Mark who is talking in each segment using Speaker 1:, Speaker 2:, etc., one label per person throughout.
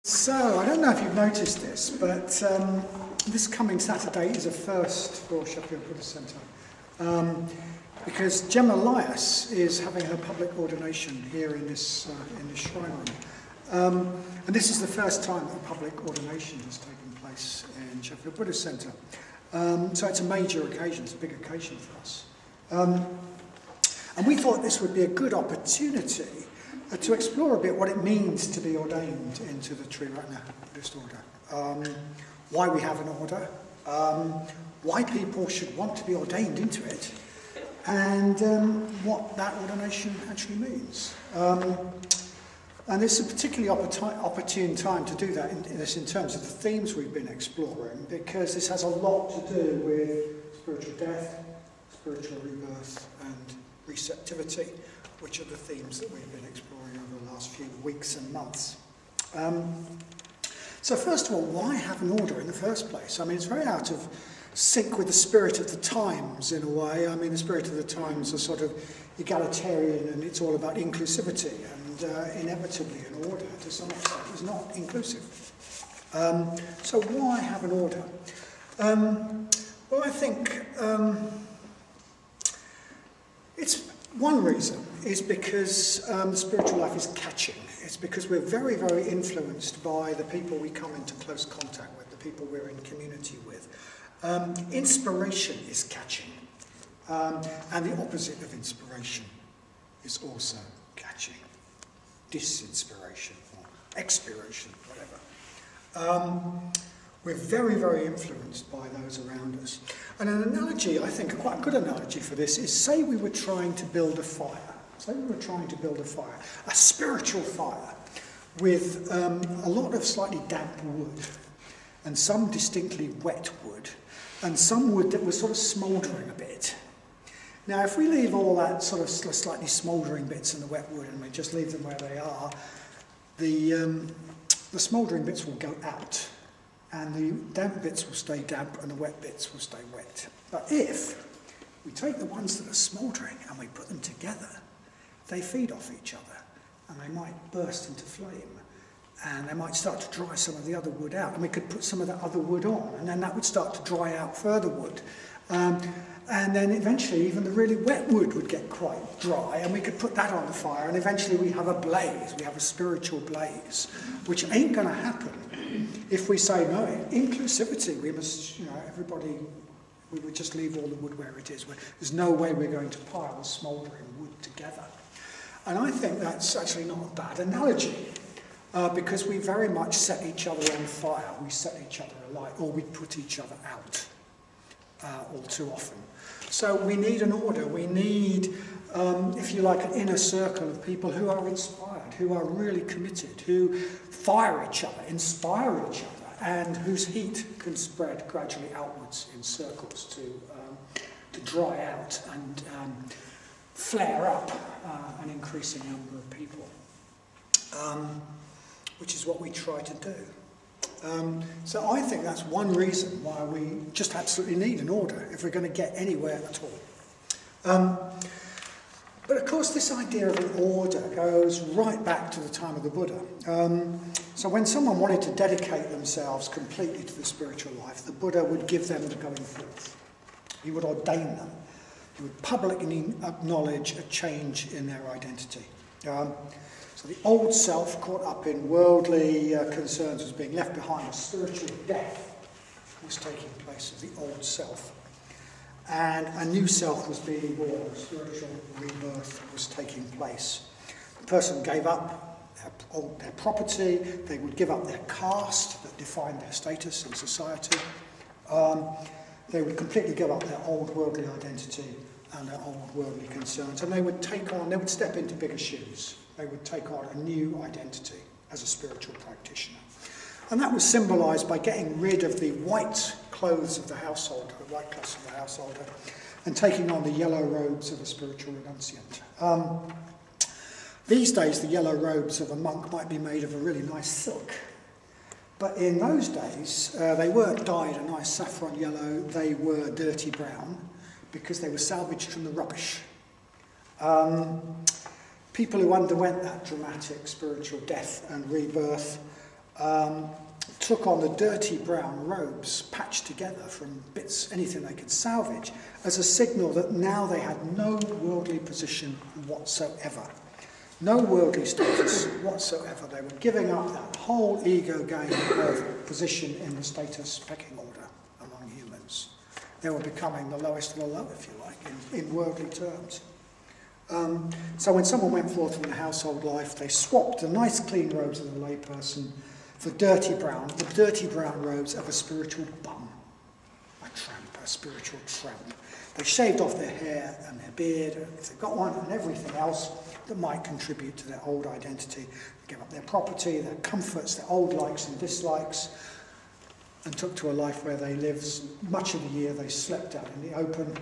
Speaker 1: So, I don't know if you've noticed this, but this coming Saturday is a first for Sheffield Buddhist Centre, because Gemma Elias is having her public ordination here in this shrine room. And this is the first time that a public ordination has taken place in Sheffield Buddhist Centre. So it's a major occasion, it's a big occasion for us. And we thought this would be a good opportunity to explore a bit what it means to be ordained into the Triratna Buddhist order. Why we have an order, why people should want to be ordained into it, and what that ordination actually means. And it's a particularly opportune time to do that in terms of the themes we've been exploring, because this has a lot to do with spiritual death, spiritual rebirth, and receptivity, which are the themes that we've been exploring over the last few weeks and months. So first of all, why have an order in the first place? I mean, it's very out of sync with the spirit of the times in a way. I mean, the spirit of the times are sort of egalitarian, and it's all about inclusivity, and inevitably an order, to some extent, is not inclusive. So why have an order? Well, I think it's one reason is because the spiritual life is catching. It's because we're very, very influenced by the people we come into close contact with, the people we're in community with. Inspiration is catching, and the opposite of inspiration is also catching. Disinspiration or expiration, whatever. We're very, very influenced by those around us. And an analogy, I think, quite a good analogy for this is, say we were trying to build a fire. Say we were trying to build a fire, a spiritual fire, with a lot of slightly damp wood, and some distinctly wet wood, and some wood that was sort of smouldering a bit. Now, if we leave all that sort of slightly smouldering bits in the wet wood and we just leave them where they are, the smouldering bits will go out, and the damp bits will stay damp and the wet bits will stay wet. But if we take the ones that are smouldering and we put them together, they feed off each other, and they might burst into flame, and they might start to dry some of the other wood out, and we could put some of that other wood on, and then that would start to dry out further wood. And then eventually even the really wet wood would get quite dry, and we could put that on the fire, and eventually we have a blaze, we have a spiritual blaze, which ain't going to happen if we say, no, inclusivity, we must, everybody, we would just leave all the wood where it is. There's no way we're going to pile the smouldering wood together. And I think that's actually not a bad analogy, because we very much set each other on fire, we set each other alight, or we put each other out all too often. So we need an order, we need, if you like, an inner circle of people who are inspired, who are really committed, who fire each other, inspire each other, and whose heat can spread gradually outwards in circles to dry out and flare up an increasing number of people, which is what we try to do. So I think that's one reason why we just absolutely need an order if we're going to get anywhere at all. But of course this idea of an order goes right back to the time of the Buddha. So when someone wanted to dedicate themselves completely to the spiritual life, the Buddha would give them the going forth. He would ordain them. He would publicly acknowledge a change in their identity. So the old self, caught up in worldly concerns, was being left behind. A spiritual death was taking place of the old self. And a new self was being born. A spiritual rebirth was taking place. The person gave up their property. They would give up their caste that defined their status in society. They would completely give up their old worldly identity and their old worldly concerns. And they would step into bigger shoes. They would take on a new identity as a spiritual practitioner. And that was symbolised by getting rid of the white clothes of the householder, the white clothes of the householder, and taking on the yellow robes of a spiritual renunciant. These days, the yellow robes of a monk might be made of a really nice silk. But in those days, they weren't dyed a nice saffron yellow, they were dirty brown, because they were salvaged from the rubbish. People who underwent that dramatic spiritual death and rebirth took on the dirty brown robes patched together from bits, anything they could salvage, as a signal that now they had no worldly position whatsoever. No worldly status whatsoever. They were giving up that whole ego game of position in the status pecking order among humans. They were becoming the lowest of the low, if you like, in worldly terms. So when someone went forth from the household life, they swapped the nice clean robes of the layperson for the dirty brown robes of a spiritual bum, a spiritual tramp. They shaved off their hair and their beard, if they've got one, and everything else that might contribute to their old identity. They gave up their property, their comforts, their old likes and dislikes, and took to a life where they lived much of the year. They slept out in the open,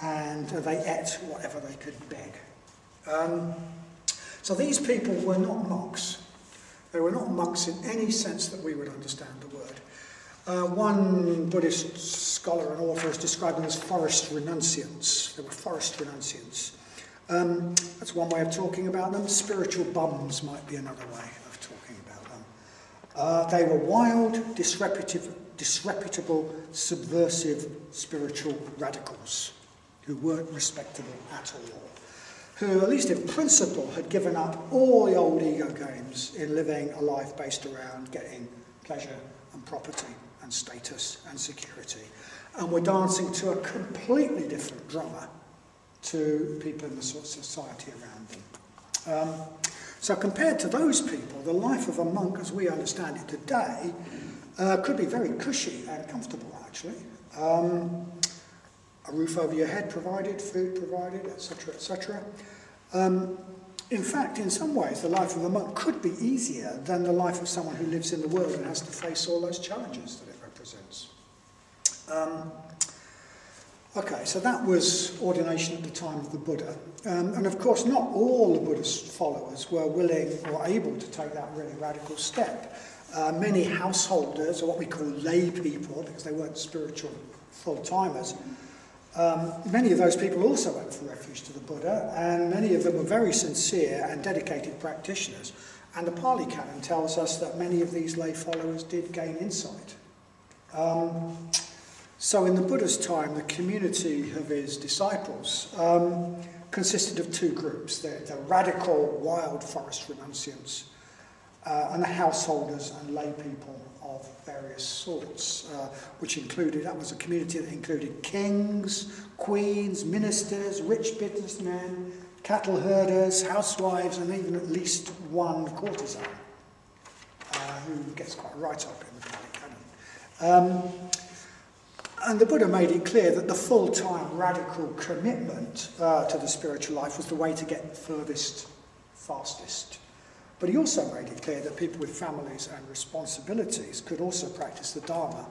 Speaker 1: and they ate whatever they could beg. So these people were not monks. They were not monks in any sense that we would understand the word. One Buddhist scholar and author has described them as forest renunciants. They were forest renunciants. That's one way of talking about them. Spiritual bums might be another way of talking about them. They were wild, disreputable, subversive spiritual radicals who weren't respectable at all, who, at least in principle, had given up all the old ego games in living a life based around getting pleasure and property and status and security, and were dancing to a completely different drummer to people in the sort of society around them. So compared to those people, the life of a monk as we understand it today could be very cushy and comfortable, actually. A roof over your head provided, food provided, etc., etc. In fact, in some ways, the life of a monk could be easier than the life of someone who lives in the world and has to face all those challenges that it represents. Okay, so that was ordination at the time of the Buddha. And of course, not all the Buddhist followers were willing or able to take that really radical step. Many householders, or what we call lay people, because they weren't spiritual full-timers, many of those people also went for refuge to the Buddha, and many of them were very sincere and dedicated practitioners. And the Pali Canon tells us that many of these lay followers did gain insight. So in the Buddha's time, the community of his disciples consisted of two groups, the radical wild forest renunciants and the householders and lay people of various sorts, which included, that was a community that included kings, queens, ministers, rich businessmen, cattle herders, housewives, and even at least one courtesan, who gets quite a write-up in the Pali Canon. And the Buddha made it clear that the full-time radical commitment to the spiritual life was the way to get furthest, fastest. But he also made it clear that people with families and responsibilities could also practice the Dharma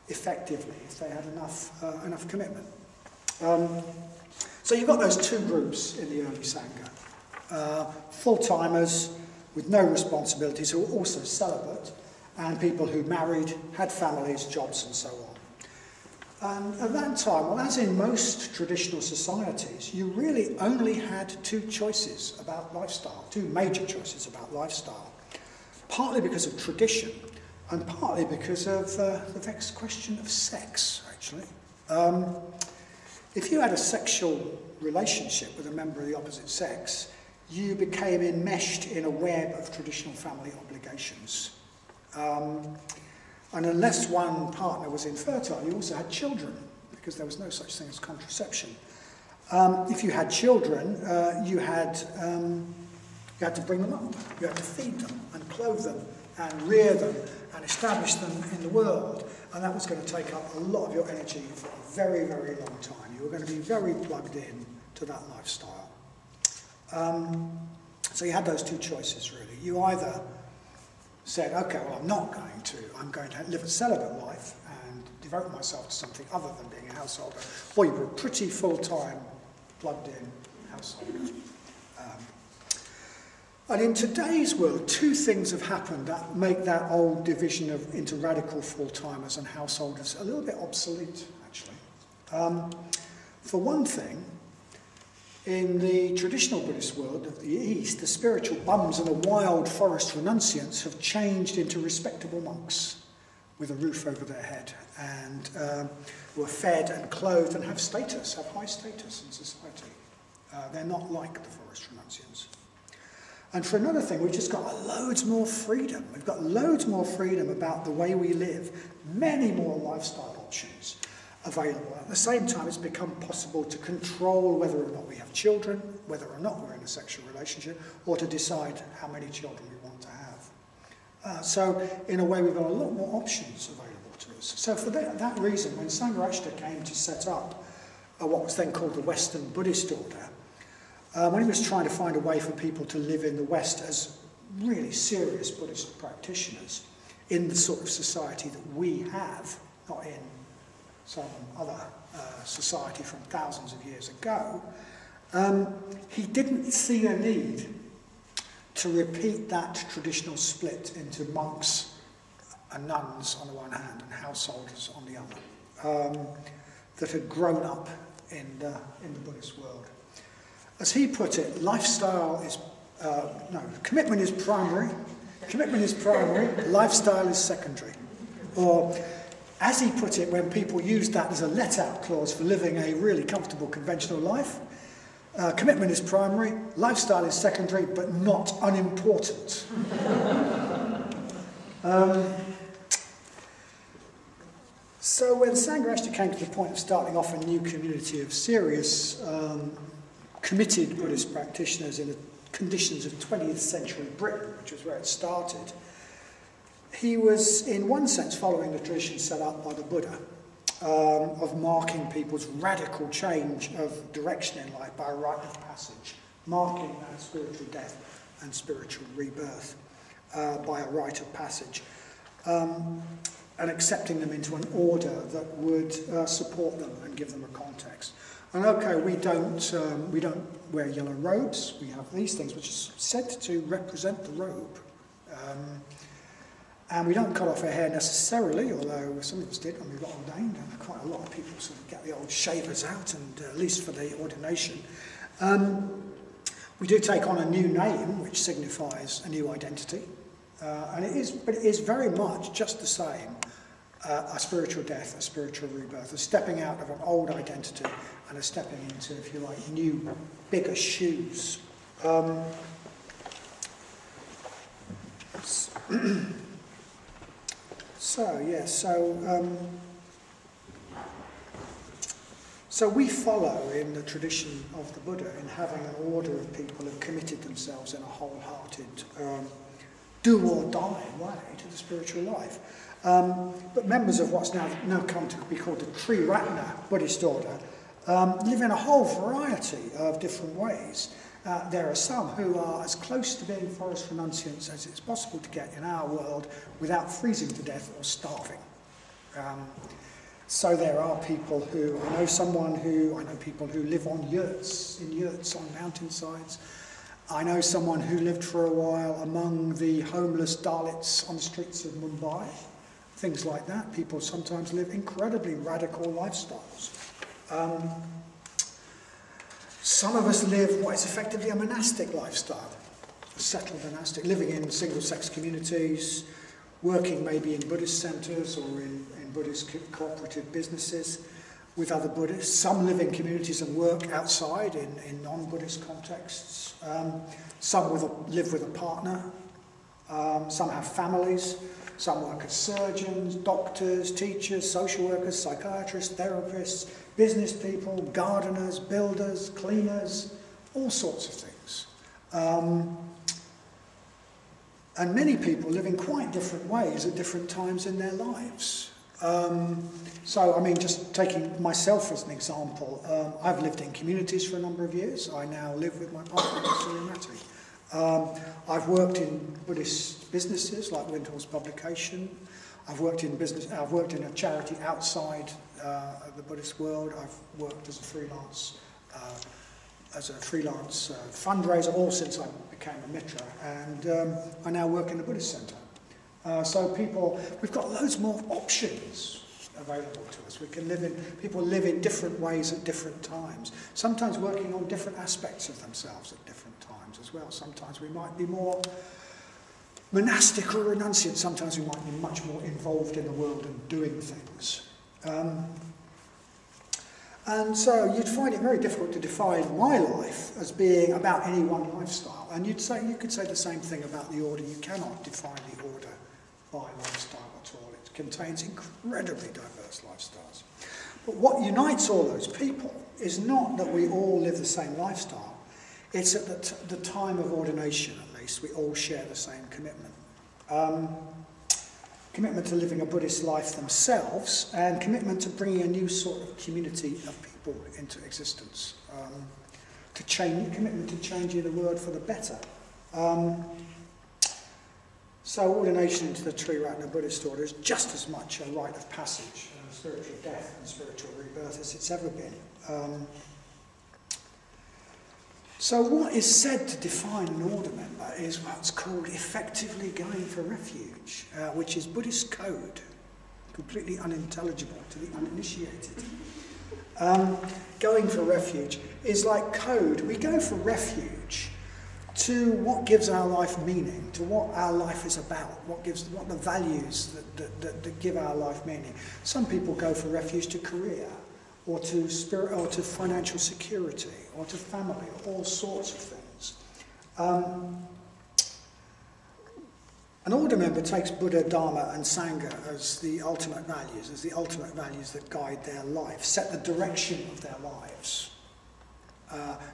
Speaker 1: effectively if they had enough commitment. So you've got those two groups in the early Sangha. Full-timers with no responsibilities who were also celibate, and people who married, had families, jobs and so on. At that time, well, as in most traditional societies, you really only had two choices about lifestyle, two major choices about lifestyle, partly because of tradition and partly because of the vexed question of sex, actually. If you had a sexual relationship with a member of the opposite sex, you became enmeshed in a web of traditional family obligations. And unless one partner was infertile, you also had children, because there was no such thing as contraception. If you had children, you had to bring them up. You had to feed them and clothe them and rear them and establish them in the world. And that was going to take up a lot of your energy for a very, very long time. You were going to be very plugged in to that lifestyle. So you had those two choices, really. You either said, okay, well, I'm going to live a celibate life and devote myself to something other than being a householder. Or you were a pretty full-time, plugged-in householder. And in today's world, two things have happened that make that old division into radical full-timers and householders a little bit obsolete, actually. For one thing, In the traditional Buddhist world of the East, the spiritual bums and the wild forest renunciants have changed into respectable monks with a roof over their head, and who are fed and clothed and have status, have high status in society. They're not like the forest renunciants. And for another thing, we've just got loads more freedom. We've got loads more freedom about the way we live, many more lifestyle options available. At the same time, it's become possible to control whether or not we have children, whether or not we're in a sexual relationship, or to decide how many children we want to have. So, in a way, we've got a lot more options available to us. So, for that reason, when Sangha came to set up what was then called the Western Buddhist Order, when he was trying to find a way for people to live in the West as really serious Buddhist practitioners in the sort of society that we have, not in some other society from thousands of years ago, he didn't see a need to repeat that traditional split into monks and nuns on the one hand and householders on the other, that had grown up in the Buddhist world. As he put it, commitment is primary, lifestyle is secondary. Or, as he put it, when people used that as a let-out clause for living a really comfortable conventional life, commitment is primary, lifestyle is secondary, but not unimportant. So when Sangha came to the point of starting off a new community of serious, committed Buddhist practitioners in the conditions of 20th century Britain, which was where it started, he was, in one sense, following the tradition set up by the Buddha, of marking people's radical change of direction in life by a rite of passage, marking that spiritual death and spiritual rebirth by a rite of passage, and accepting them into an order that would support them and give them a context. And okay, we don't wear yellow robes. We have these things which are said to represent the robe. And we don't cut off our hair necessarily, although some of us did when we got ordained, and quite a lot of people sort of get the old shavers out, and at least for the ordination. We do take on a new name, which signifies a new identity, but it is very much just the same, a spiritual death, a spiritual rebirth, a stepping out of an old identity and a stepping into, if you like, new, bigger shoes. So we follow in the tradition of the Buddha in having an order of people who've committed themselves in a wholehearted, do or die way to the spiritual life. But members of what's now come to be called the Triratna Buddhist order live in a whole variety of different ways. There are some who are as close to being forest renunciants as it's possible to get in our world without freezing to death or starving. So there are people who, I know people who live in yurts on mountainsides. I know someone who lived for a while among the homeless Dalits on the streets of Mumbai. Things like that. People sometimes live incredibly radical lifestyles. Some of us live what is effectively a monastic lifestyle, a settled monastic, living in single-sex communities, working maybe in Buddhist centres or in Buddhist cooperative businesses with other Buddhists. Some live in communities and work outside in non-Buddhist contexts. Some live with a partner. Some have families. Some work as surgeons, doctors, teachers, social workers, psychiatrists, therapists, business people, gardeners, builders, cleaners, all sorts of things. And many people live in quite different ways at different times in their lives. Just taking myself as an example, I've lived in communities for a number of years. I now live with my partner, Sangha. I've worked in Buddhist businesses like Windhall's Publication. I've worked in a charity outside the Buddhist world. I've worked as a freelance fundraiser, all since I became a mitra, and I now work in the Buddhist Centre. So we've got loads more options available to us. People live in different ways at different times, sometimes working on different aspects of themselves at different times as well. Sometimes we might be more monastic or renunciant, sometimes we might be much more involved in the world and doing things. And so you'd find it very difficult to define my life as being about any one lifestyle. And you could say the same thing about the order. You cannot define the order by lifestyle at all. It contains incredibly diverse lifestyles. But what unites all those people is not that we all live the same lifestyle. It's at the time of ordination, at least, we all share the same commitment. Commitment to living a Buddhist life themselves, and commitment to bringing a new sort of community of people into existence. Commitment to changing the world for the better. So ordination into the Triratna Buddhist order is just as much a rite of passage and spiritual death and spiritual rebirth as it's ever been. So what is said to define an order member is what's called effectively going for refuge, which is Buddhist code, completely unintelligible to the uninitiated. Going for refuge is like code. We go for refuge to what gives our life meaning, to what our life is about, what the values that give our life meaning. Some people go for refuge to career, or to spirit, or to financial security, or to family, all sorts of things. An order member takes Buddha, Dharma and Sangha as the ultimate values that guide their life, set the direction of their lives.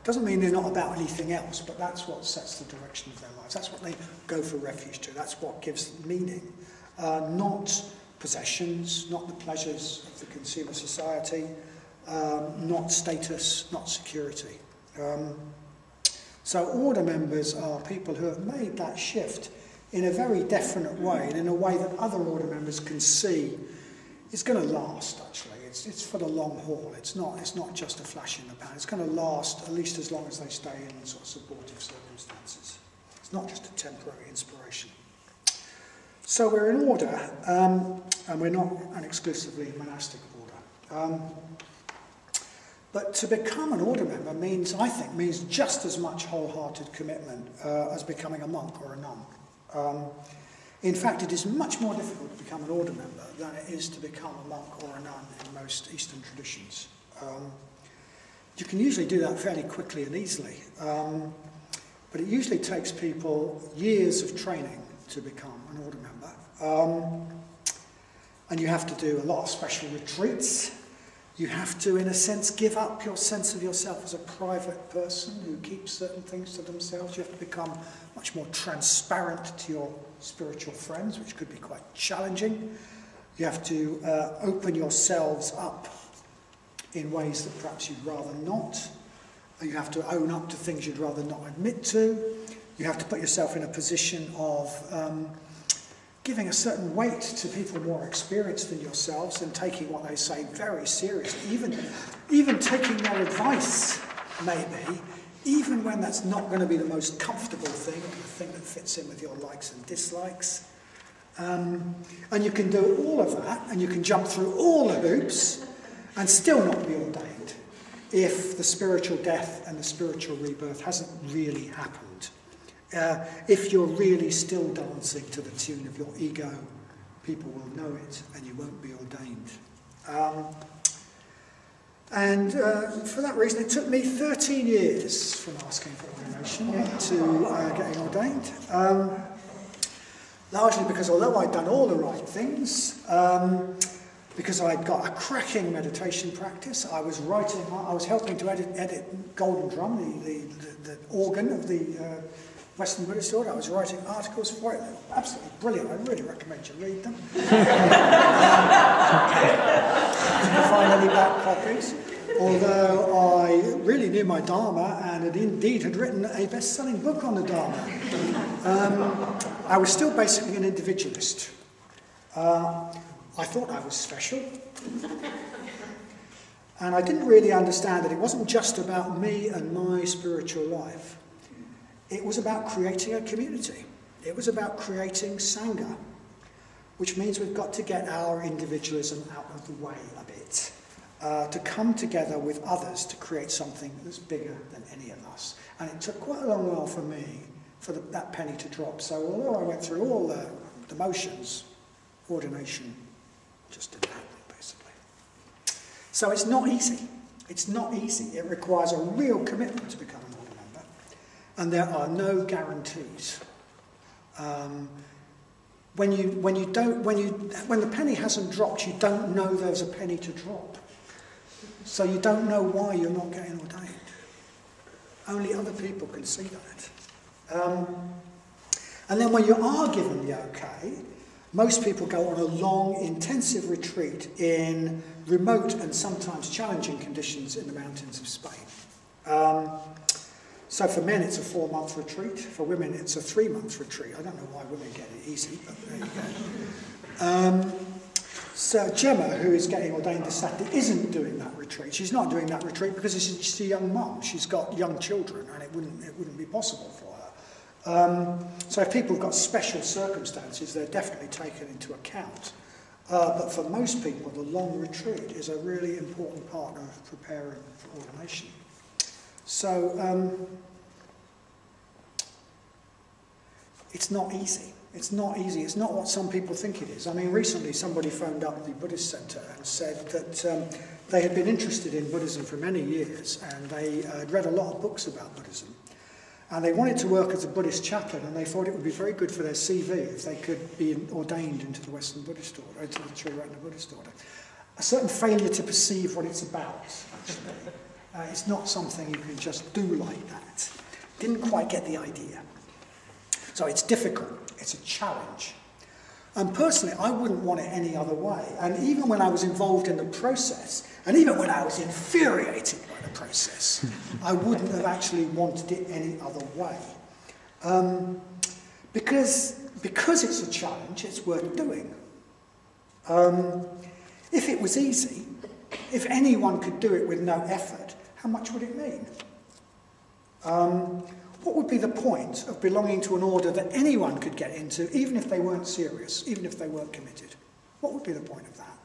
Speaker 1: Doesn't mean they're not about anything else, but that's what sets the direction of their lives. That's what they go for refuge to. That's what gives meaning. Not possessions, not the pleasures of the consumer society, not status, not security. So order members are people who have made that shift in a very definite way, and in a way that other order members can see is going to last, actually. It's for the long haul. It's not just a flash in the pan. It's going to last at least as long as they stay in sort of supportive circumstances. It's not just a temporary inspiration. So we're in order, and we're not an exclusively monastic order. But to become an order member means just as much wholehearted commitment as becoming a monk or a nun. In fact, it is much more difficult to become an order member than it is to become a monk or a nun in most Eastern traditions. You can usually do that fairly quickly and easily, but it usually takes people years of training to become an order member. And you have to do a lot of special retreats. You have to, in a sense, give up your sense of yourself as a private person who keeps certain things to themselves. You have to become much more transparent to your spiritual friends, which could be quite challenging. You have to open yourselves up in ways that perhaps you'd rather not. You have to own up to things you'd rather not admit to. You have to put yourself in a position of giving a certain weight to people more experienced than yourselves and taking what they say very seriously, even taking their advice, maybe, even when that's not going to be the most comfortable thing, the thing that fits in with your likes and dislikes. And you can do all of that, and you can jump through all the hoops and still not be ordained if the spiritual death and the spiritual rebirth hasn't really happened. If you're really still dancing to the tune of your ego, people will know it and you won't be ordained. For that reason, it took me 13 years from asking for ordination to getting ordained. Largely because although I'd done all the right things, because I'd got a cracking meditation practice, I was helping to edit Golden Drum, the organ of the Western Buddhist order. I was writing articles for it. They were absolutely brilliant. I really recommend you read them. You can find any back copies. Although I really knew my Dharma and had written a best-selling book on the Dharma. I was still basically an individualist. I thought I was special. And I didn't really understand that it wasn't just about me and my spiritual life. It was about creating a community. It was about creating Sangha. which means we've got to get our individualism out of the way a bit, to come together with others to create something that's bigger than any of us. And it took quite a long while for me for that penny to drop. So although I went through all the motions, ordination just didn't happen, basically. So it's not easy. It's not easy. It requires a real commitment to become an order member, and there are no guarantees. When the penny hasn't dropped, you don't know there's a penny to drop. So you don't know why you're not getting ordained. Only other people can see that. And then when you are given the okay, most people go on a long, intensive retreat in remote and sometimes challenging conditions in the mountains of Spain. So for men it's a 4-month retreat, for women it's a 3-month retreat. I don't know why women get it easy, but there you go. So Gemma, who is getting ordained this Saturday, isn't doing that retreat. She's not doing that retreat because she's a young mum. She's got young children and it wouldn't be possible for her. So if people have got special circumstances, they're definitely taken into account. But for most people, the long retreat is a really important part of preparing for ordination. So it's not easy. It's not easy. It's not what some people think it is. I mean, recently somebody phoned up the Buddhist Centre and said that they had been interested in Buddhism for many years and they had read a lot of books about Buddhism. And they wanted to work as a Buddhist chaplain, and they thought it would be very good for their CV if they could be ordained into the Western Buddhist Order, into the Triratna Buddhist Order. A certain failure to perceive what it's about, actually. It's not something you can just do like that. Didn't quite get the idea. So it's difficult. It's a challenge. And personally, I wouldn't want it any other way. And even when I was involved in the process, and even when I was infuriated by the process, I wouldn't have actually wanted it any other way. Because it's a challenge, it's worth doing. If it was easy, if anyone could do it with no effort, how much would it mean? What would be the point of belonging to an order that anyone could get into, even if they weren't serious, even if they weren't committed? What would be the point of that?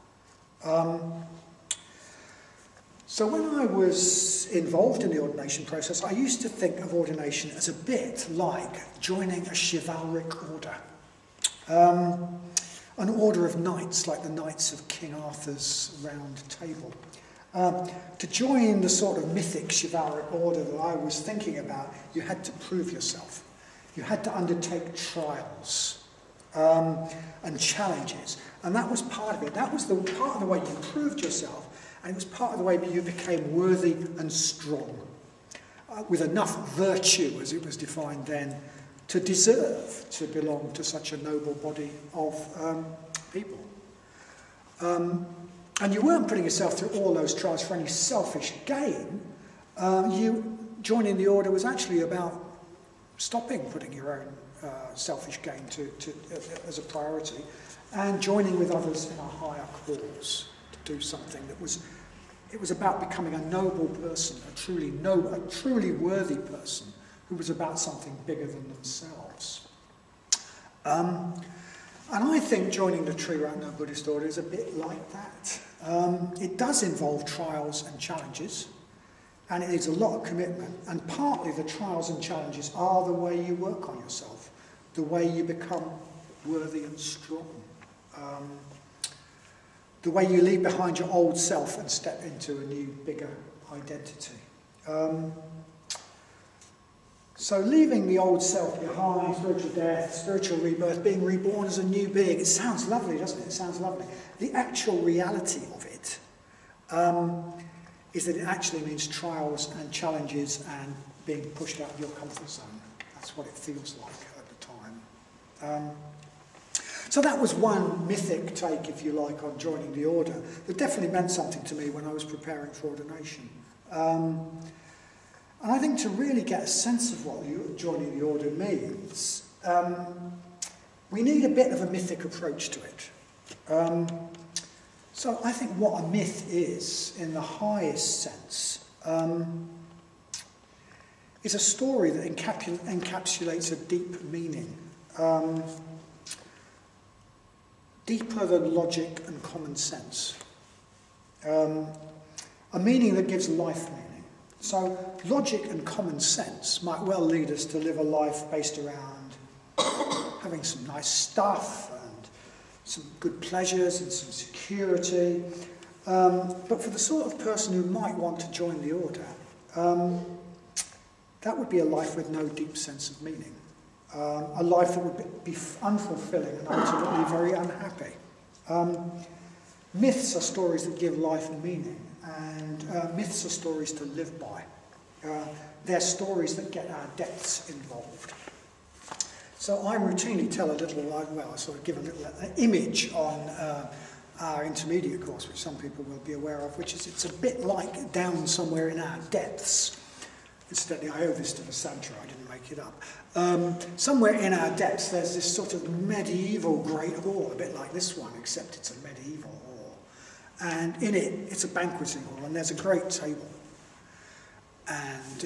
Speaker 1: So when I was involved in the ordination process, I used to think of ordination as a bit like joining a chivalric order. An order of knights, like the knights of King Arthur's Round Table. To join the sort of mythic chivalric order that I was thinking about, you had to prove yourself. You had to undertake trials and challenges. And that was part of it. That was the part of the way you proved yourself, and it was part of the way you became worthy and strong, with enough virtue, as it was defined then, to deserve to belong to such a noble body of people. And you weren't putting yourself through all those trials for any selfish gain. Joining the order was actually about stopping putting your own selfish gain as a priority, and joining with others in a higher cause to do something that was about becoming a noble person, a truly worthy person who was about something bigger than themselves. And I think joining the Triratna Buddhist Order is a bit like that. It does involve trials and challenges, and it needs a lot of commitment. And partly the trials and challenges are the way you work on yourself, the way you become worthy and strong, the way you leave behind your old self and step into a new, bigger identity. So leaving the old self behind, spiritual death, spiritual rebirth, being reborn as a new being, it sounds lovely, doesn't it? It sounds lovely. The actual reality of it is that it actually means trials and challenges and being pushed out of your comfort zone. That's what it feels like at the time. So that was one mythic take, if you like, on joining the order that definitely meant something to me when I was preparing for ordination. And I think to really get a sense of what joining the order means, we need a bit of a mythic approach to it. So I think what a myth is, in the highest sense, is a story that encapsulates a deep meaning. deeper than logic and common sense. A meaning that gives life meaning. So logic and common sense might well lead us to live a life based around having some nice stuff and some good pleasures and some security. But for the sort of person who might want to join the order, that would be a life with no deep sense of meaning. A life that would be unfulfilling and ultimately very unhappy. Myths are stories that give life and meaning, and myths are stories to live by. They're stories that get our depths involved. So I routinely tell a little, I sort of give a little image on our intermediate course, which some people will be aware of, which is it's a bit like down somewhere in our depths. Incidentally, I owe this to the Santa, I didn't make it up. Somewhere in our depths there's this sort of medieval great hall, a bit like this one, except it's a medieval hall. And in it, it's a banqueting hall, and there's a great table. And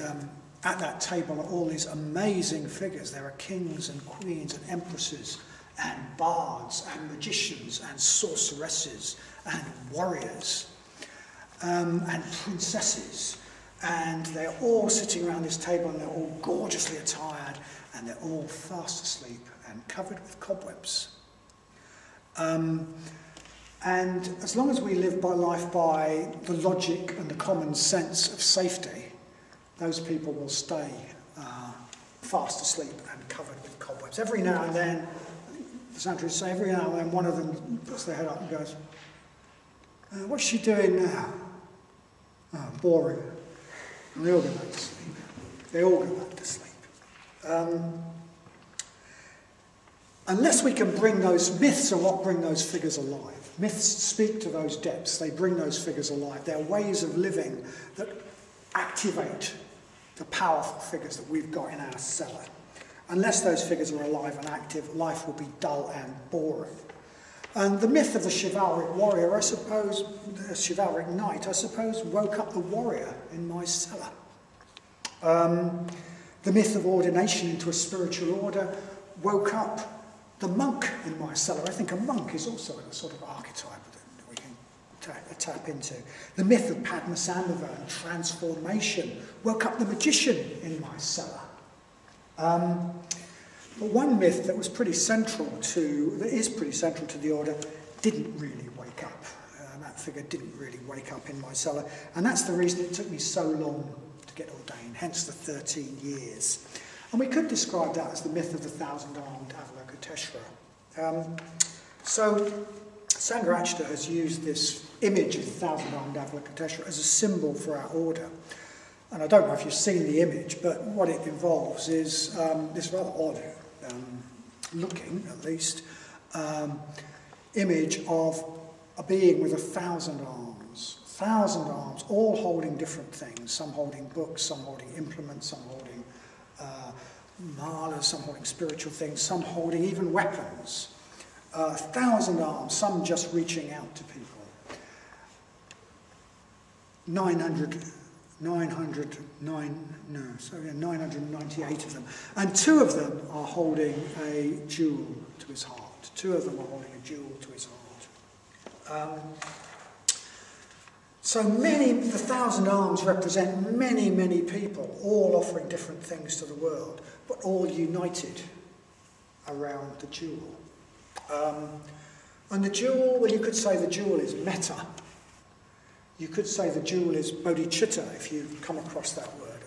Speaker 1: at that table are all these amazing figures. There are kings and queens and empresses and bards and magicians and sorceresses and warriors and princesses. And they're all sitting around this table, and they're all gorgeously attired, and they're all fast asleep and covered with cobwebs. And as long as we live by life by the logic and the common sense of safety, those people will stay fast asleep and covered with cobwebs. Every now and then, the Santa say, every now and then one of them puts their head up and goes, what's she doing now? Oh, boring. And they all go back to sleep. They all go back to sleep. Unless we can bring those myths are what bring those figures alive. Myths speak to those depths. They bring those figures alive. They're ways of living that activate the powerful figures that we've got in our cellar. Unless those figures are alive and active, life will be dull and boring. And the myth of the chivalric warrior, I suppose, the chivalric knight, I suppose, woke up the warrior in my cellar. The myth of ordination into a spiritual order woke up the monk in my cellar. I think a monk is also a sort of archetype that we can tap into. The myth of Padmasambhava and transformation woke up the magician in my cellar. But one myth that is pretty central to the order didn't really wake up. That figure didn't really wake up in my cellar, and that's the reason it took me so long to get ordained, hence the 13 years. And we could describe that as the myth of the thousand-armed Avalokiteshvara. So Sangha has used this image of the thousand-armed Avalokiteshvara as a symbol for our order. And I don't know if you've seen the image, but what it involves is this rather odd looking, at least, image of a being with 1,000 arms. 1,000 arms, all holding different things. Some holding books, some holding implements, some holding malas, some holding spiritual things, some holding even weapons. 1,000 arms, some just reaching out to people. 998 of them. And 2 of them are holding a jewel to his heart. 2 of them are holding a jewel to his heart. So the 1,000 arms represent many, many people, all offering different things to the world, but all united around the jewel. And the jewel, well, you could say the jewel is metta. You could say the jewel is bodhicitta, if you come across that word.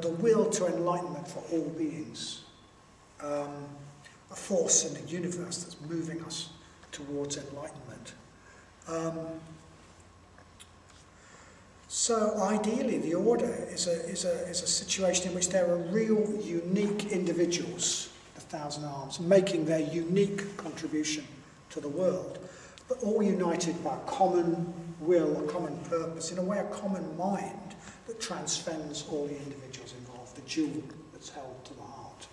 Speaker 1: The will to enlightenment for all beings. A force in the universe that's moving us towards enlightenment. So ideally, the order is a situation in which there are real, unique individuals, the 1,000 arms, making their unique contribution to the world, but all united by a common will, a common purpose, in a way a common mind that transcends all the individuals involved, the jewel that's held to the heart.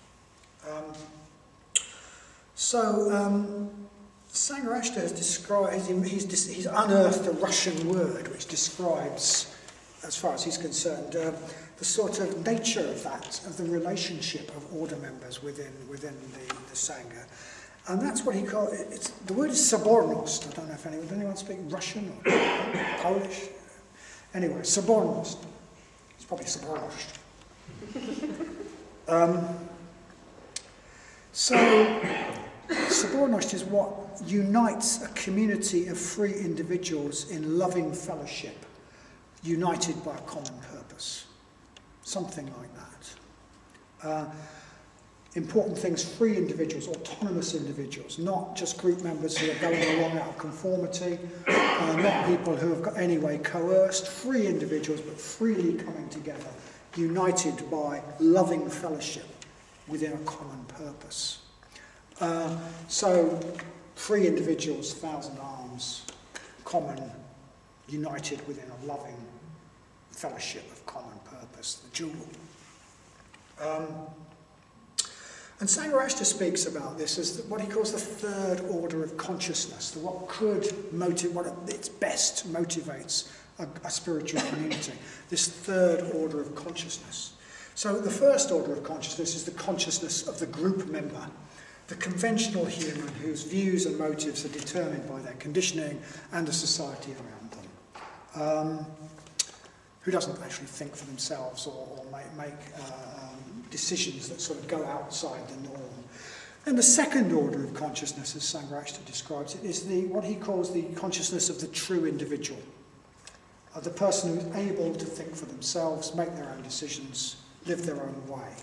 Speaker 1: Sangha has described, he's unearthed a Russian word which describes, as far as he's concerned, the sort of nature of that, of the relationship of order members within the Sangha. And that's what he called it. The word is sobornost. I don't know if anyone speak Russian or Polish. Anyway, sobornost. It's probably sobornost. So, sobornost is what unites a community of free individuals in loving fellowship, united by a common purpose. Something like that. Important things, free individuals, autonomous individuals, not just group members who are going along out of conformity, not people who have got anyway coerced, free individuals but freely coming together, united by loving fellowship within a common purpose. So, free individuals, thousand arms, common, united within a loving fellowship of common purpose, the jewel. And Sangha speaks about this as what he calls the third order of consciousness, what could motivate, what at its best motivates a spiritual community, this third order of consciousness. So the first order of consciousness is the consciousness of the group member, the conventional human whose views and motives are determined by their conditioning and the society around them, who doesn't actually think for themselves or make decisions that sort of go outside the norm. And the second order of consciousness, as Sangha describes it, is what he calls the consciousness of the true individual, the person who is able to think for themselves, make their own decisions, live their own way,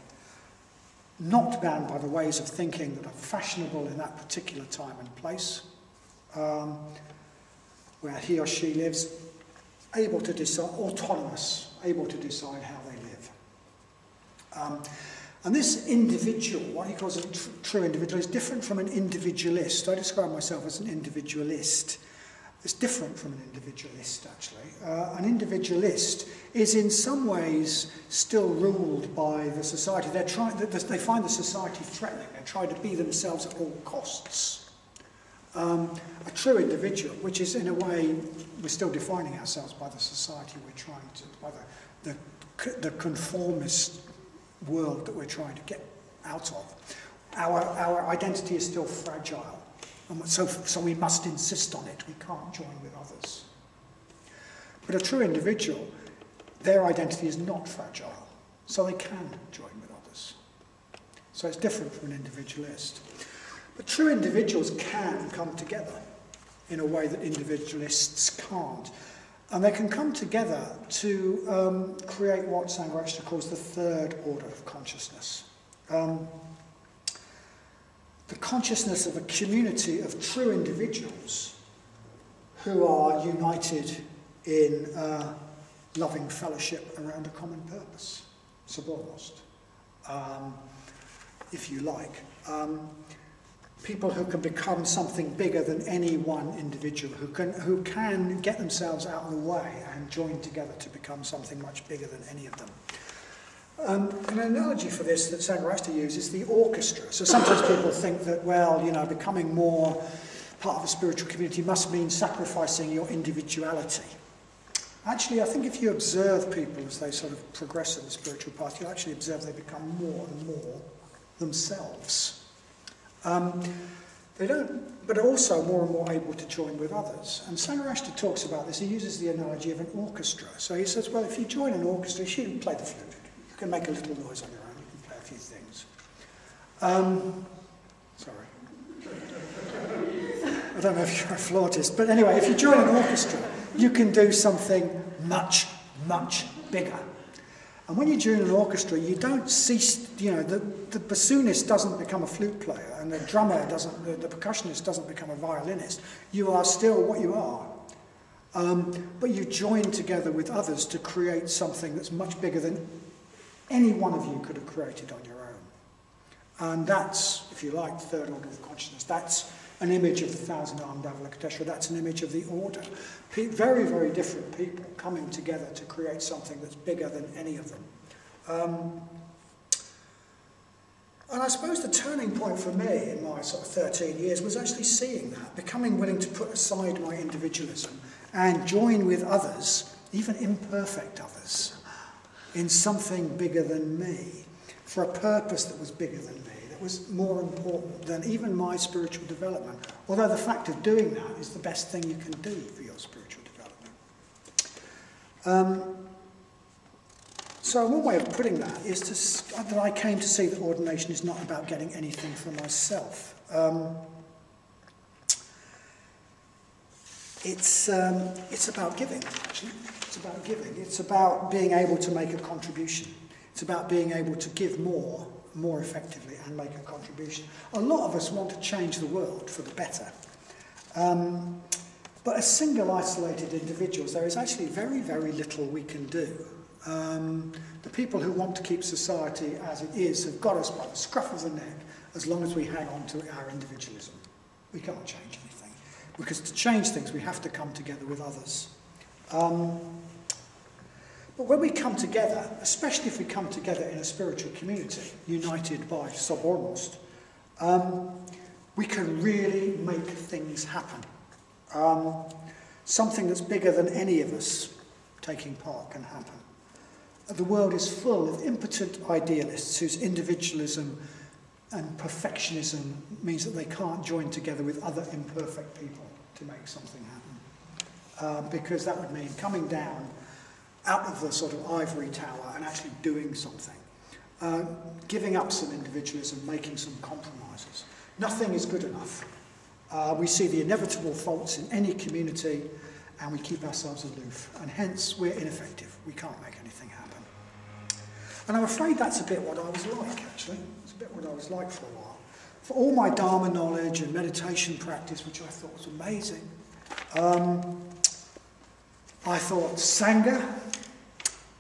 Speaker 1: not bound by the ways of thinking that are fashionable in that particular time and place, where he or she lives, able to decide, autonomous, able to decide how they live. And this individual, what he calls a true individual, is different from an individualist. I describe myself as an individualist. It's different from an individualist, actually. An individualist is in some ways still ruled by the society. They find the society threatening. They try to be themselves at all costs. A true individual, which is in a way, we're still defining ourselves by the society we're trying to, by the conformist world that we're trying to get out of. Our identity is still fragile, and so we must insist on it. We can't join with others. But a true individual, their identity is not fragile, so they can join with others. So it's different from an individualist. But true individuals can come together in a way that individualists can't. And they can come together to create what Sangha calls the third order of consciousness. The consciousness of a community of true individuals who are united in loving fellowship around a common purpose, sobornost, if you like. People who can become something bigger than any one individual, who can get themselves out of the way and join together to become something much bigger than any of them. An analogy for this that Sangha uses is the orchestra. So sometimes people think that, well, you know, becoming more part of a spiritual community must mean sacrificing your individuality. Actually, I think if you observe people as they sort of progress in the spiritual path, you'll actually observe they become more and more themselves. But also more and more able to join with others. And Sangha talks about this. He uses the analogy of an orchestra. So he says, well, if you join an orchestra, you shouldn't play the flute. You can make a little noise on your own. You can play a few things. Sorry. I don't know if you're a flautist, but anyway, if you join an orchestra, you can do something much, much bigger. And when you join an orchestra, you don't cease, you know, the bassoonist doesn't become a flute player, and the drummer doesn't, the percussionist doesn't become a violinist. You are still what you are. But you join together with others to create something that's much bigger than any one of you could have created on your own. And that's, if you like, the third order of consciousness. That's an image of the thousand-armed Avalokiteshvara. That's an image of the order. Very, very different people coming together to create something that's bigger than any of them. And I suppose the turning point for me in my sort of 13 years was actually seeing that, becoming willing to put aside my individualism and join with others, even imperfect others, in something bigger than me, for a purpose that was bigger than me, It was more important than even my spiritual development. Although the fact of doing that is the best thing you can do for your spiritual development. So one way of putting that is that I came to see that ordination is not about getting anything for myself. It's about giving, actually. It's about giving. It's about being able to make a contribution. It's about being able to give more effectively and make a contribution. A lot of us want to change the world for the better. But as single, isolated individuals, there is actually very, very little we can do. The people who want to keep society as it is have got us by the scruff of the neck as long as we hang on to our individualism. We can't change anything. Because to change things, we have to come together with others. But when we come together, especially if we come together in a spiritual community, united by subordinates, we can really make things happen. Something that's bigger than any of us taking part can happen. The world is full of impotent idealists whose individualism and perfectionism means that they can't join together with other imperfect people to make something happen. Because that would mean coming down out of the sort of ivory tower and actually doing something. Giving up some individualism, making some compromises. Nothing is good enough. We see the inevitable faults in any community and we keep ourselves aloof. And hence we're ineffective. We can't make anything happen. And I'm afraid that's a bit what I was like, actually. It's a bit what I was like for a while. For all my Dharma knowledge and meditation practice, which I thought was amazing, I thought, Sangha,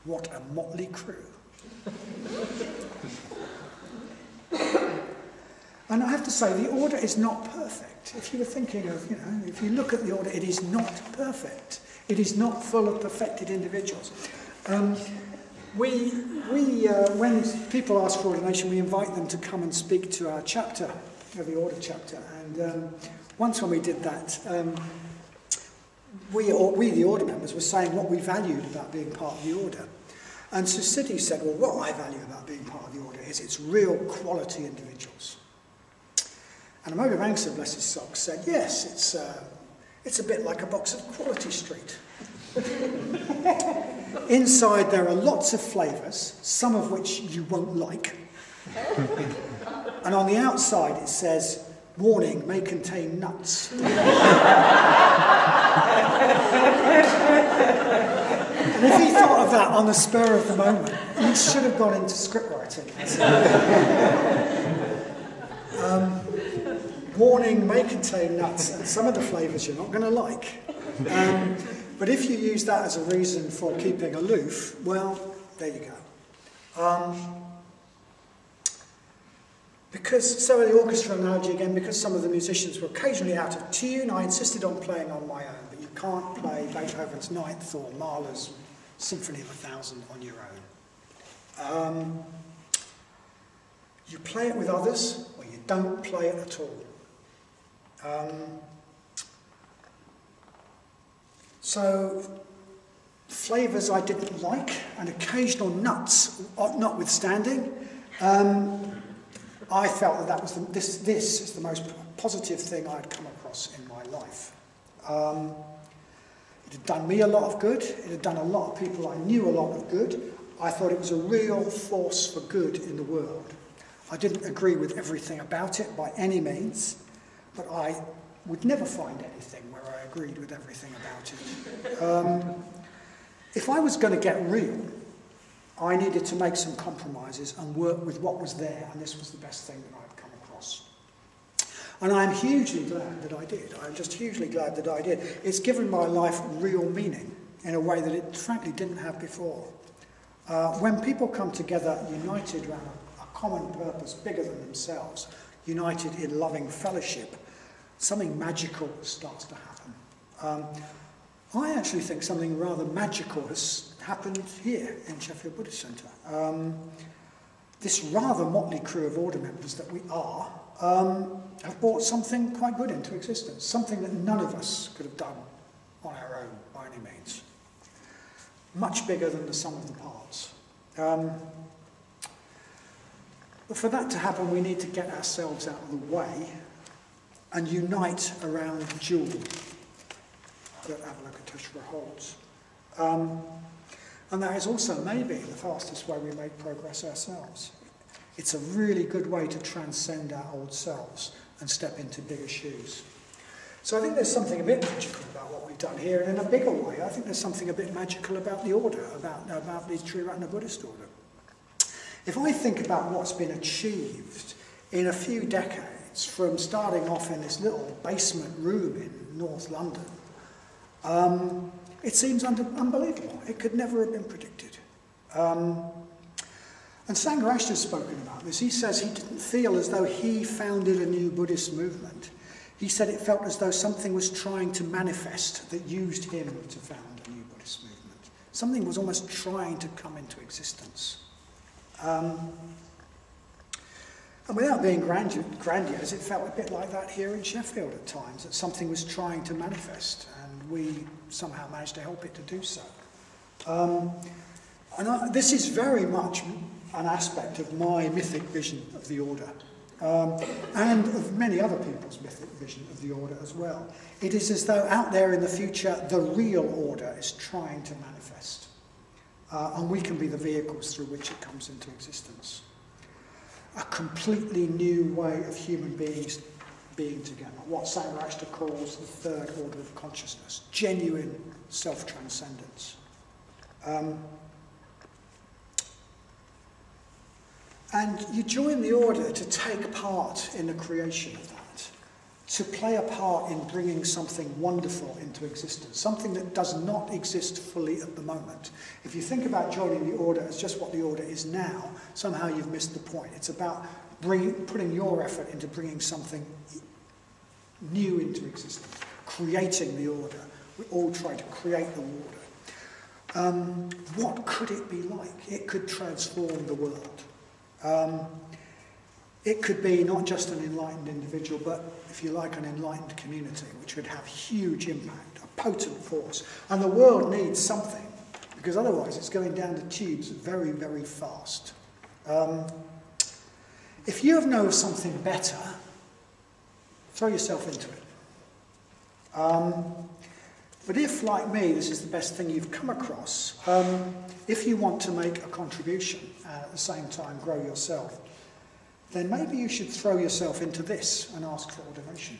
Speaker 1: what a motley crew. And I have to say, the order is not perfect. If you were thinking of, if you look at the order, it is not perfect. It is not full of perfected individuals. When people ask for ordination, we invite them to come and speak to our chapter, the order chapter. And once when we did that, we, the order members, were saying what we valued about being part of the order. And so Siddhi said, well, what I value about being part of the order is it's real quality individuals. And Amoga Vangsa, bless his socks, said, yes, it's a bit like a box of Quality Street. Inside there are lots of flavours, some of which you won't like. And on the outside it says, warning, may contain nuts. And if he thought of that on the spur of the moment, he should have gone into script writing. Warning, may contain nuts, and some of the flavours you're not going to like. But if you use that as a reason for keeping aloof, well, there you go. So the orchestra analogy again, because some of the musicians were occasionally out of tune, I insisted on playing on my own, but you can't play Beethoven's Ninth or Mahler's Symphony of 1000 on your own. You play it with others, or you don't play it at all. So, flavours I didn't like, and occasional nuts notwithstanding, I felt that was this is the most positive thing I'd come across in my life. It had done me a lot of good. It had done a lot of people I knew a lot of good. I thought it was a real force for good in the world. I didn't agree with everything about it by any means, but I would never find anything where I agreed with everything about it. If I was going to get real, I needed to make some compromises and work with what was there, and this was the best thing that I'd come across. And I'm hugely glad that I did. I'm just hugely glad that I did. It's given my life real meaning in a way that it frankly didn't have before. When people come together united around a common purpose bigger than themselves, united in loving fellowship, something magical starts to happen. I actually think something rather magical has happened here in Sheffield Buddhist Centre. This rather motley crew of order members that we are have brought something quite good into existence, something that none of us could have done on our own by any means. Much bigger than the sum of the parts. But for that to happen, we need to get ourselves out of the way and unite around the jewel that Avalokiteshvara holds. And that is also maybe the fastest way we make progress ourselves. It's a really good way to transcend our old selves and step into bigger shoes. So I think there's something a bit magical about what we've done here, and in a bigger way, I think there's something a bit magical about the order, about the Triratna Buddhist order. If I think about what's been achieved in a few decades, from starting off in this little basement room in North London, it seems unbelievable. It could never have been predicted. And Sangha has spoken about this. He says he didn't feel as though he founded a new Buddhist movement. He said it felt as though something was trying to manifest that used him to found a new Buddhist movement. Something was almost trying to come into existence. And without being grandiose, it felt a bit like that here in Sheffield at times, that something was trying to manifest, and we somehow managed to help it to do so. This is very much an aspect of my mythic vision of the order, and of many other people's mythic vision of the order as well. It is as though out there in the future, the real order is trying to manifest, and we can be the vehicles through which it comes into existence. A completely new way of human beings being together, what Sangha calls the third order of consciousness, genuine self-transcendence. And you join the order to take part in the creation of that, to play a part in bringing something wonderful into existence, something that does not exist fully at the moment. If you think about joining the order as just what the order is now, somehow you've missed the point. It's about putting your effort into bringing something new into existence, creating the order. We all try to create the order. What could it be like? It could transform the world. It could be not just an enlightened individual, but, if you like, an enlightened community, which would have huge impact, a potent force. And the world needs something, because otherwise it's going down the tubes very, very fast. If you know of something better, throw yourself into it. But if, like me, this is the best thing you've come across, if you want to make a contribution and at the same time grow yourself, then maybe you should throw yourself into this and ask for ordination.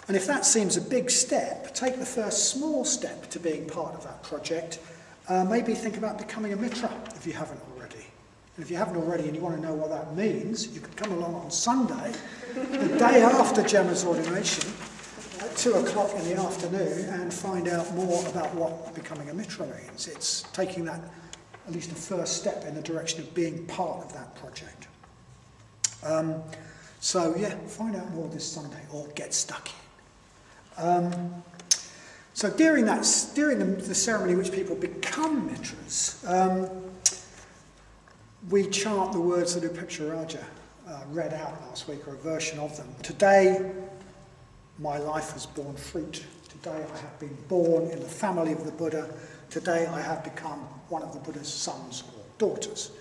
Speaker 1: And if that seems a big step, take the first small step to being part of that project. Maybe think about becoming a mitra if you haven't already. And if you haven't already and you want to know what that means, you could come along on Sunday, the day after Gemma's ordination, at 2 o'clock in the afternoon, and find out more about what becoming a mitra means. It's taking that, at least a first step in the direction of being part of that project. So yeah, find out more this Sunday, or get stuck in. So during the ceremony in which people become mitras, we chant the words that Upeksha Raja read out last week, or a version of them. Today, my life has borne fruit. Today I have been born in the family of the Buddha. Today I have become one of the Buddha's sons or daughters.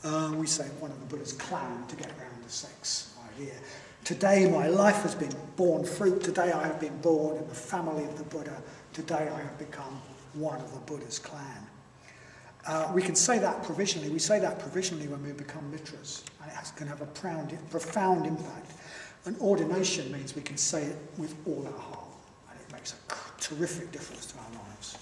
Speaker 1: We say one of the Buddha's clan to get around the sex idea. Today my life has been borne fruit. Today I have been born in the family of the Buddha. Today I have become one of the Buddha's clan. We can say that provisionally. We say that provisionally when we become mitras, and it can have a profound impact. And ordination means we can say it with all our heart, and it makes a terrific difference to our lives.